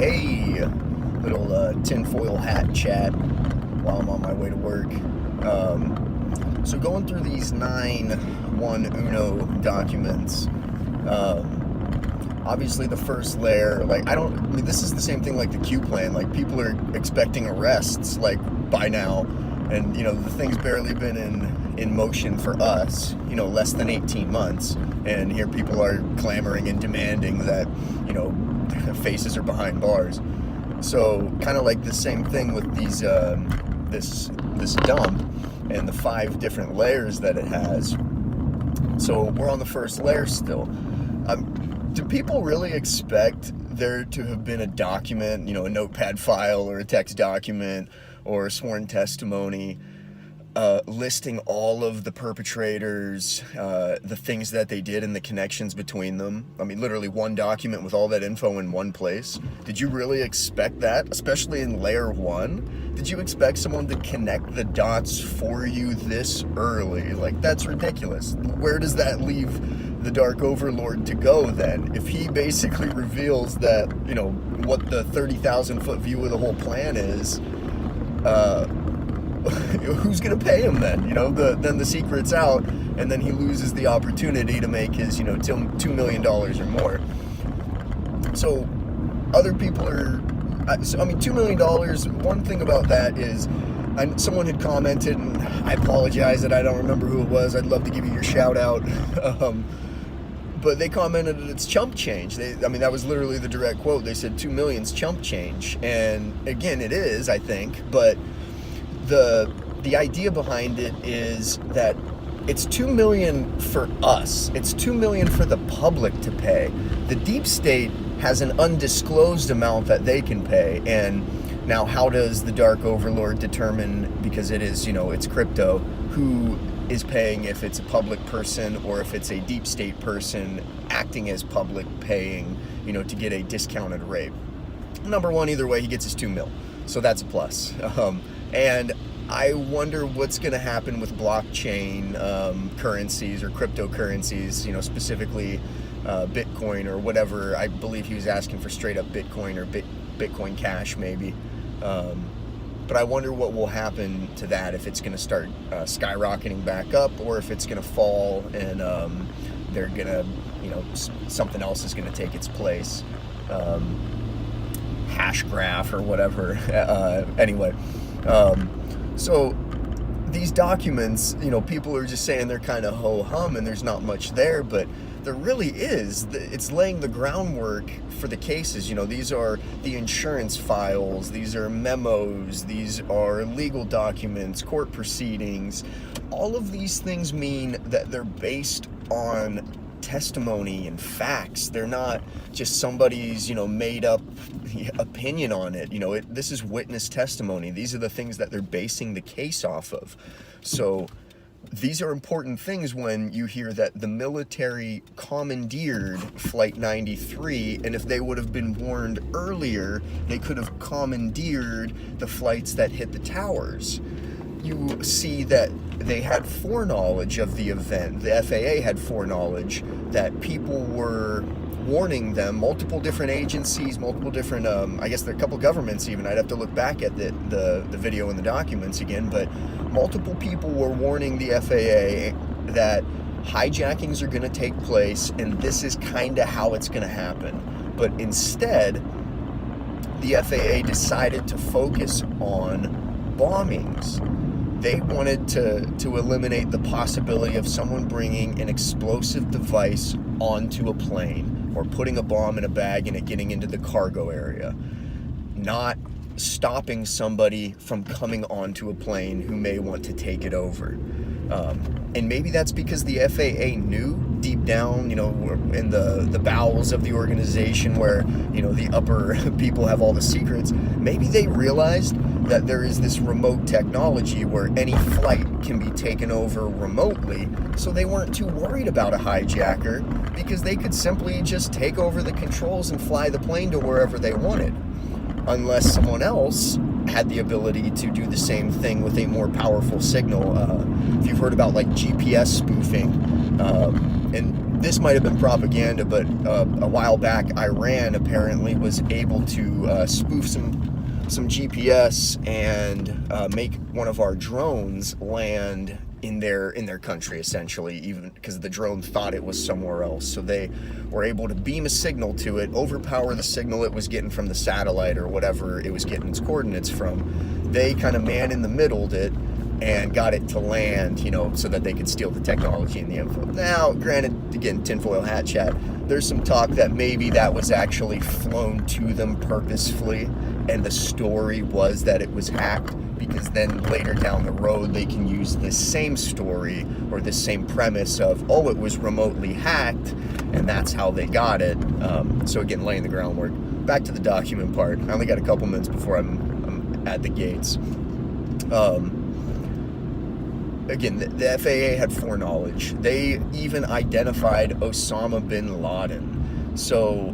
Hey, little tinfoil hat chat while I'm on my way to work. So going through these 9.1 Uno documents, obviously the first layer, this is the same thing like the Q plan. Like, people are expecting arrests, by now, and, the thing's barely been in motion for us, less than 18 months, and here people are clamoring and demanding that, faces are behind bars. So kind of like the same thing with these this dump and the 5 different layers that it has. So we're on the first layer still. Do people really expect there to have been a document, a notepad file or a text document or a sworn testimony listing all of the perpetrators, the things that they did and the connections between them? I mean, literally one document with all that info in one place. Did you really expect that, especially in layer 1? Did you expect someone to connect the dots for you this early? That's ridiculous. Where does that leave the Dark Overlord to go then? If he basically reveals that, what the 30,000 foot view of the whole plan is, who's gonna pay him then? Then the secret's out, and then he loses the opportunity to make his, $2 million or more. So other people are, $2 million, one thing about that is, someone had commented, and I apologize that I don't remember who it was. I'd love to give you your shout out. But they commented that it's chump change. That was literally the direct quote. They said 2 million's chump change. And again, it is, I think, but the idea behind it is that it's 2 million for us. It's 2 million for the public to pay. The deep state has an undisclosed amount that they can pay. And now, how does the Dark Overlord determine, because it is, it's crypto, who is paying, if it's a public person or if it's a deep state person acting as public paying, to get a discounted rate? Number one, either way, he gets his 2 mil. So that's a plus. And I wonder what's going to happen with blockchain currencies or cryptocurrencies, specifically Bitcoin or whatever. I believe he was asking for straight up Bitcoin or Bitcoin Cash maybe. But I wonder what will happen to that, if it's going to start skyrocketing back up, or if it's going to fall and they're going to, something else is going to take its place. Hash graph or whatever. Anyway. So these documents, people are just saying they're kind of ho-hum and there's not much there, but there really is. It's laying the groundwork for the cases. These are the insurance files, these are memos, these are legal documents, court proceedings. All of these things mean that they're based on testimony and facts. They're not just somebody's, made up opinion on it. This is witness testimony. These are the things that they're basing the case off of. So these are important things when you hear that the military commandeered Flight 93, and if they would have been warned earlier, they could have commandeered the flights that hit the towers. You see that they had foreknowledge of the event. The FAA had foreknowledge that people were warning them, multiple different agencies, multiple different, I guess there are a couple governments even. I'd have to look back at the video and the documents again, but multiple people were warning the FAA that hijackings are going to take place, and this is kind of how it's going to happen. But instead, the FAA decided to focus on bombings. They wanted to eliminate the possibility of someone bringing an explosive device onto a plane or putting a bomb in a bag and it getting into the cargo area, not stopping somebody from coming onto a plane who may want to take it over. And maybe that's because the FAA knew deep down, in the bowels of the organization where, the upper people have all the secrets. Maybe they realized that there is this remote technology where any flight can be taken over remotely, so they weren't too worried about a hijacker because they could simply just take over the controls and fly the plane to wherever they wanted, unless someone else had the ability to do the same thing with a more powerful signal. If you've heard about GPS spoofing, and this might have been propaganda, but a while back, Iran apparently was able to spoof some GPS and make one of our drones land in their country, essentially, even because the drone thought it was somewhere else. So they were able to beam a signal to it, overpower the signal it was getting from the satellite or whatever it was getting its coordinates from. They kind of man-in-the-middled it and got it to land, you know, so that they could steal the technology and the info. Now, granted, again, tinfoil hat chat, there's some talk that maybe that was actually flown to them purposefully, and the story was that it was hacked, because then later down the road they can use this same story or this same premise of, oh, it was remotely hacked, and that's how they got it. So again, laying the groundwork. Back to the document part. I only got a couple minutes before I'm at the gates. Again, the FAA had foreknowledge. They even identified Osama bin Laden. So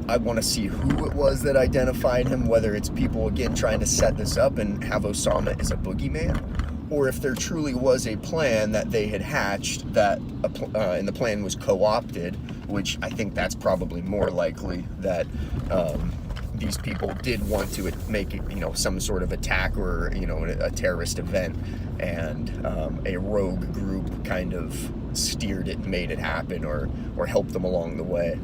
I want to see who it was that identified him, whether it's people, again, trying to set this up and have Osama as a boogeyman, or if there truly was a plan that they had hatched that, and the plan was co-opted, which I think that's probably more likely, that these people did want to make it, you know, some sort of attack or, you know, a terrorist event, and a rogue group kind of steered it and made it happen, or helped them along the way.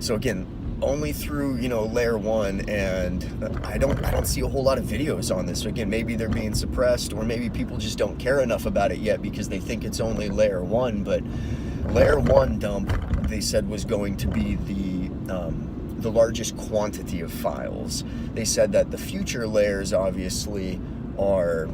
So again, only through, you know, Layer 1, and I don't see a whole lot of videos on this. So again, maybe they're being suppressed, or maybe people just don't care enough about it yet because they think it's only Layer 1. But Layer 1 dump, they said, was going to be the largest quantity of files. They said that the future layers obviously are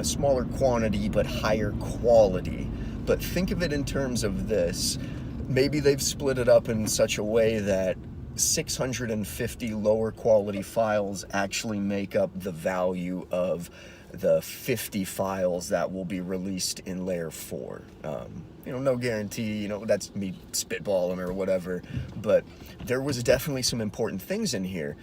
smaller quantity but higher quality. But think of it in terms of this. Maybe they've split it up in such a way that 650 lower quality files actually make up the value of the 50 files that will be released in Layer 4. You know, no guarantee, you know, that's me spitballing or whatever, but there was definitely some important things in here.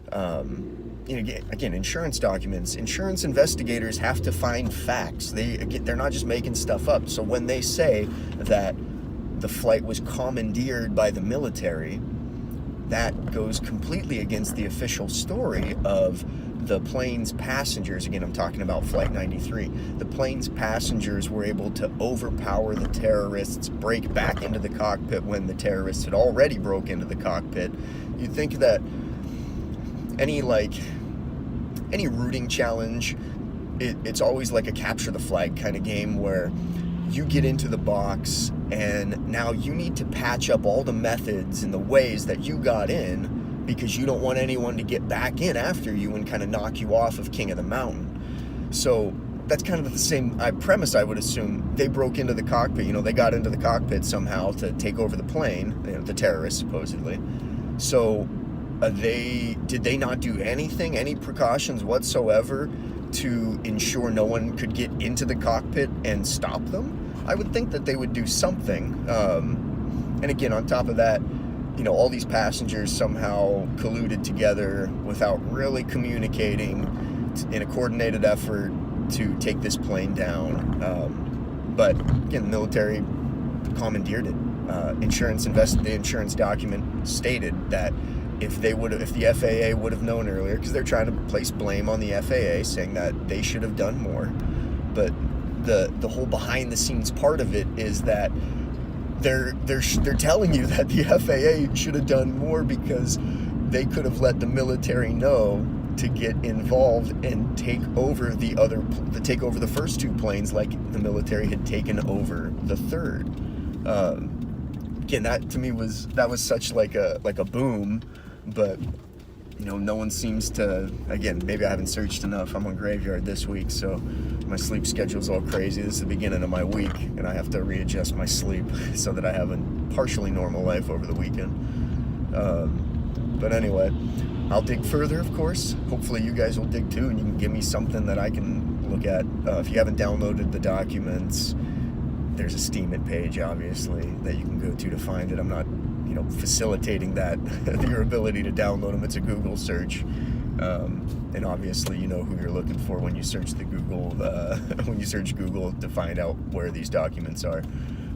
You know, again, insurance documents. Insurance investigators have to find facts. They're not just making stuff up. So when they say that the flight was commandeered by the military, that goes completely against the official story of the plane's passengers. Again, I'm talking about Flight 93. The plane's passengers were able to overpower the terrorists, break back into the cockpit when the terrorists had already broke into the cockpit. You'd think that any routing challenge, it's always like a capture the flag kind of game, where you get into the box and now you need to patch up all the methods and the ways that you got in, because you don't want anyone to get back in after you and kind of knock you off of King of the Mountain. So that's kind of the same premise, I would assume. They broke into the cockpit, you know, they got into the cockpit somehow to take over the plane, you know, the terrorists supposedly. So did they not do anything, any precautions whatsoever to ensure no one could get into the cockpit and stop them? I would think that they would do something. And again, on top of that, you know, all these passengers somehow colluded together without really communicating in a coordinated effort to take this plane down. But again, the military commandeered it. The insurance document stated that if the FAA would have known earlier, because they're trying to place blame on the FAA, saying that they should have done more. But the whole behind the scenes part of it is that they're telling you that the FAA should have done more, because they could have let the military know to get involved and take over the first two planes, like the military had taken over the third. Again, that to me was such like a boom, but you know, no one seems to. Again, maybe I haven't searched enough. I'm on graveyard this week, so my sleep schedule's all crazy. This is the beginning of my week, and I have to readjust my sleep so that I have a partially normal life over the weekend. But anyway, I'll dig further, of course. Hopefully you guys will dig too, and you can give me something that I can look at. If you haven't downloaded the documents, there's a Steemit page, obviously, that you can go to find it. I'm not, you know, facilitating that, your ability to download them. It's a Google search. And obviously, you know who you're looking for when you search Google to find out where these documents are.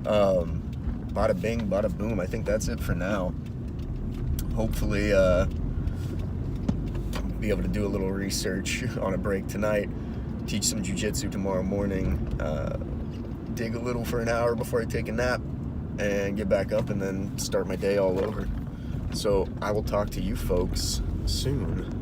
Bada bing, bada boom. I think that's it for now. Hopefully, be able to do a little research on a break tonight, teach some jiu-jitsu tomorrow morning, dig a little for an hour before I take a nap, and get back up and then start my day all over. So I will talk to you folks soon.